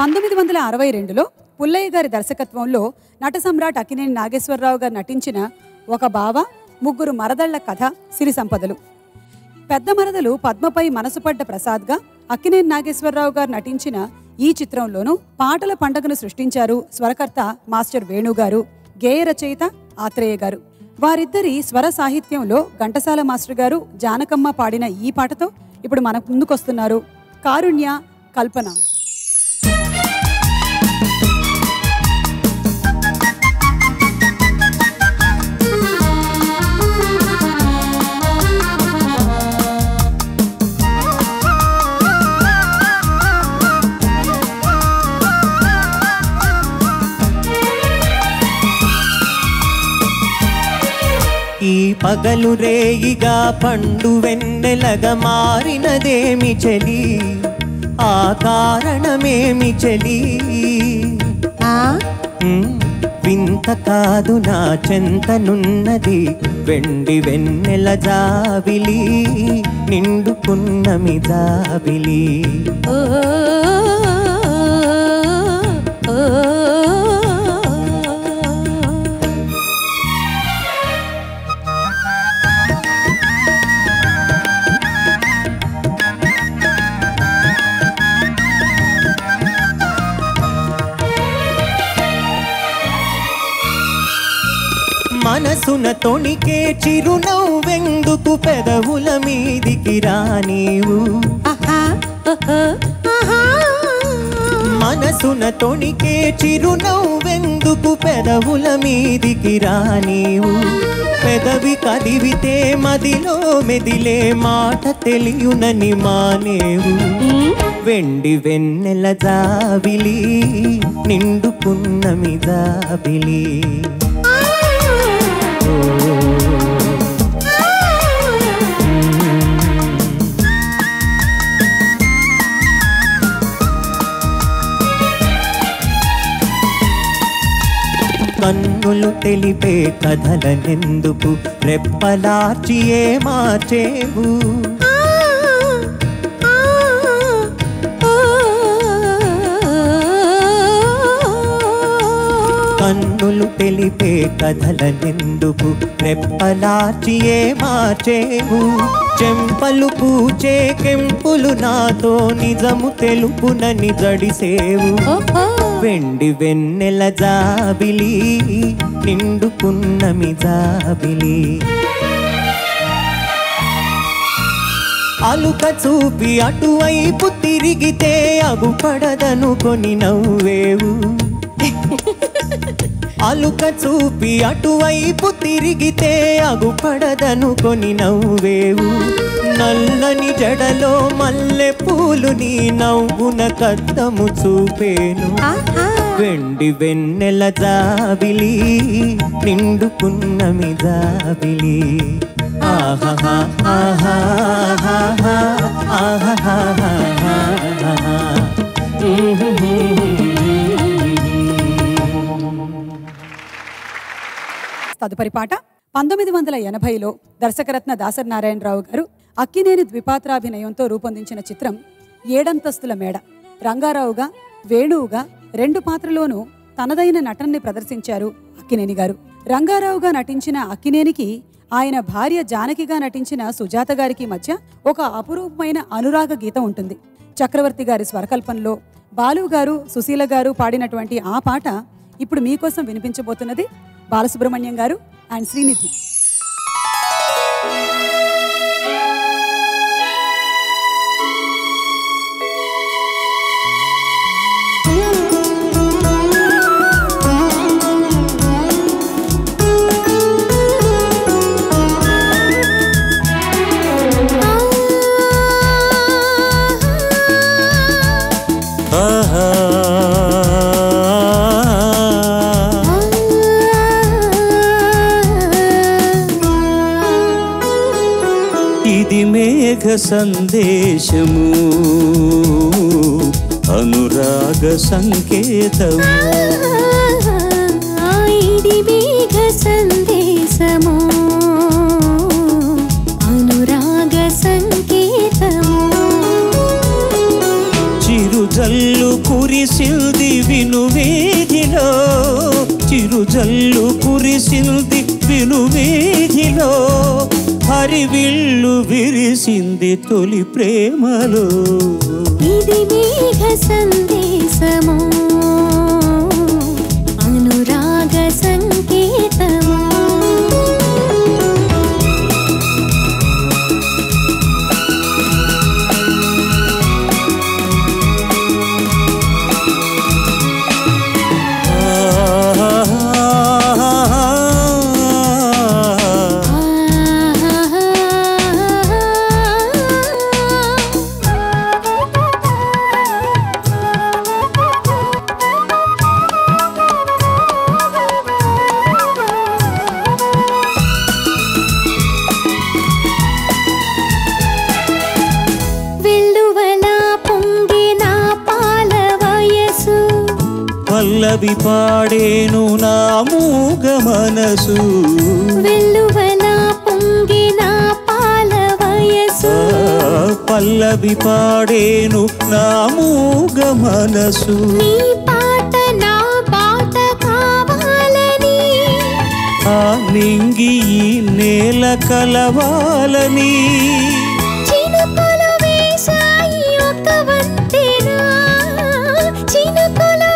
1962లో పుల్లయ్య గారి దర్శకత్వంలో నట సమ్రాట్ అక్కినేని నాగేశ్వరరావు గారు నటించిన ఒక బావ ముగ్గురు మరదళ్ల కథ సిరి సంపదలు. పెద్ద మరదలు పద్మపై మనసుపడ్డ ప్రసాద్గా అక్కినేని నాగేశ్వరరావు గారు నటించిన ఈ చిత్రంలోనూ పాటల పండుగను సృష్టించారు స్వరకర్త మాస్టర్ వేణు గారు, గేయ రచయిత ఆత్రేయ గారు. వారిద్దరి స్వర సాహిత్యంలో ఘంటసాల మాస్టర్ గారు, జానకమ్మ పాడిన ఈ పాటతో ఇప్పుడు మన ముందుకొస్తున్నారు కారుణ్య, కల్పన. ఈ పగలు రేయిగా పండు వెన్నెలగా మారినదేమి చెలి, ఆ కారణమేమి చెలి? వింత కాదు నా చెంతనున్నది వెండి వెన్నెల జాబిలి, నిండుకున్నమి జాబిలి. మనసున తొణికే చిరునవ్వెందుకు పెదవుల మీదికి రానీవు? మనసున తొణికే చిరునవ్వెందుకు పెదవుల మీదికి రానీవు? పెదవి కదివితే మదిలో మెదిలే మాట తెలియునని మానేవు. వెండి వెన్నెల జాబిలి, నిండుకున్నమి జాబిలి. కన్నులు తెలిపే కథలనెందుకు రెప్పలార్చి ఏ మార్చేవు? కన్నులు తెలిపే కథలనెందుకు రెప్పలార్చి ఏ మార్చేవు? చెంపలు పూచే కెంపులు నాతో నిజము తెలుపునని జడిసేవు. వెండి వెన్నెల జాబిలి, నిండుకున్నమి జాబిలి. అలుక చూపి అటువైపు తిరిగితే అగుపడదనుకొని నవ్వేవు. అలుక చూపి అటువైపు తిరిగితే అగుపడదనుకొని నవ్వేవు. నల్లని జడలో మల్లె పూలు నీ నవ్వున కద్దము చూపేను. వెండి వెన్నెల జాబిలి, నిండుకున్నమి జాబిలి. ఆహా ఆహా ఆహా ఆహా. తదుపరి పాట 1980లో దర్శకరత్న దాసరి నారాయణరావు గారు అక్కినేని ద్విపాత్రాభినయంతో రూపొందించిన చిత్రం ఏడంతస్తుల మేడ. రంగారావుగా, వేణువుగా రెండు పాత్రలోనూ తనదైన నటనని ప్రదర్శించారు అక్కినేని గారు. రంగారావుగా నటించిన అక్కినేనికి ఆయన భార్య జానకిగా నటించిన సుజాత గారికి మధ్య ఒక అపురూపమైన అనురాగ గీతం ఉంటుంది. చక్రవర్తి గారి స్వరకల్పనలో బాలు గారు, సుశీల గారు పాడినటువంటి ఆ పాట ఇప్పుడు మీకోసం వినిపించబోతున్నది బాలసుబ్రహ్మణ్యం గారు అండ్ శ్రీనిధి. ఇది మేఘ సందేశము, అనురాగ సంకేతము. ఇది మేఘ సందేశము, అనురాగ సంకేతము. చిరుజల్లు కురి కురిసింది వినువీధిలో చిరుజల్లు కురిసింది వినువీధిలో హరివిల్లు విరిసింది తొలి ప్రేమలో ఇది మేఘ సందేశము అనురాగ సంకేతము పల్లవి పాడేను నా మూగ మనసు వెల్లువల పొంగిన పాల వయసు పల్లవి పాడేను నా మూగ మనసు నీ పాట నా పాట కావాలని ఆ నింగి ఈ నేల కలవాలని చినుకులు వేశాయి ఒక వంతెన చినుకులు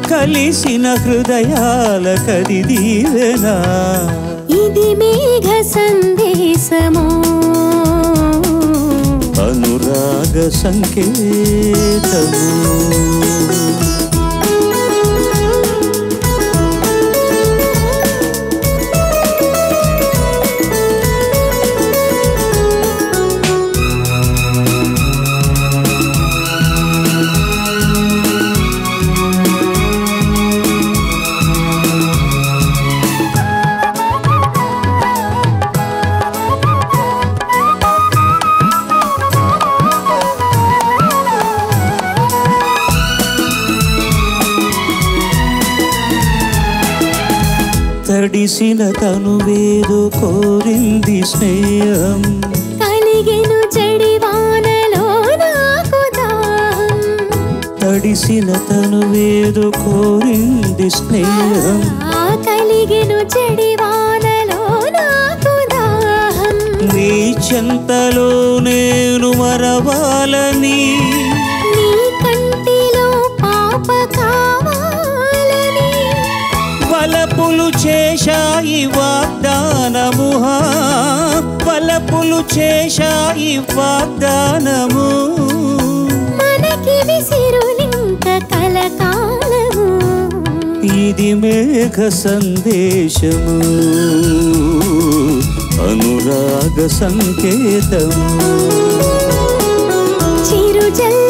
కలిసిన హృదయాల కది దీవెనా ఇది మేఘ సందేశము అనురాగ సంకేతము తడిసిన తనువేదో కోరింది స్నేహం కలిగెను జడివానలో నాకు దాహం తడిసిన తనువేదో కోరింది స్నేహం కలిగెను జడివానలో నాకు దాహం నీ చెంతలో నేను మరవాలని నీ కంటిలో పాప కావాలని వలపులు చేశాయి వాగ్దానము వలపులు చేశాయి వాగ్దానము మనకి విసిరులింక కలకాలము ఇది మేఘ సందేశము అనురాగ సంకేతము చిరుజల్